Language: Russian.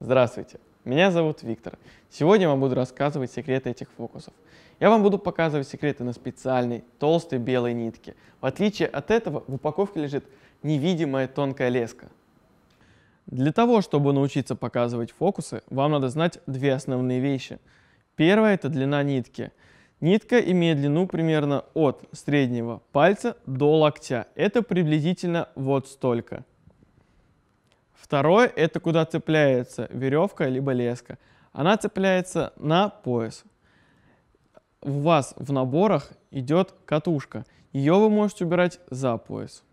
Здравствуйте, меня зовут Виктор. Сегодня я вам буду рассказывать секреты этих фокусов. Я вам буду показывать секреты на специальной толстой белой нитке. В отличие от этого, в упаковке лежит невидимая тонкая леска. Для того, чтобы научиться показывать фокусы, вам надо знать две основные вещи. Первое – это длина нитки. Нитка имеет длину примерно от среднего пальца до локтя. Это приблизительно вот столько. Второе – это куда цепляется веревка либо леска. Она цепляется на пояс. У вас в наборах идет катушка. Ее вы можете убирать за пояс.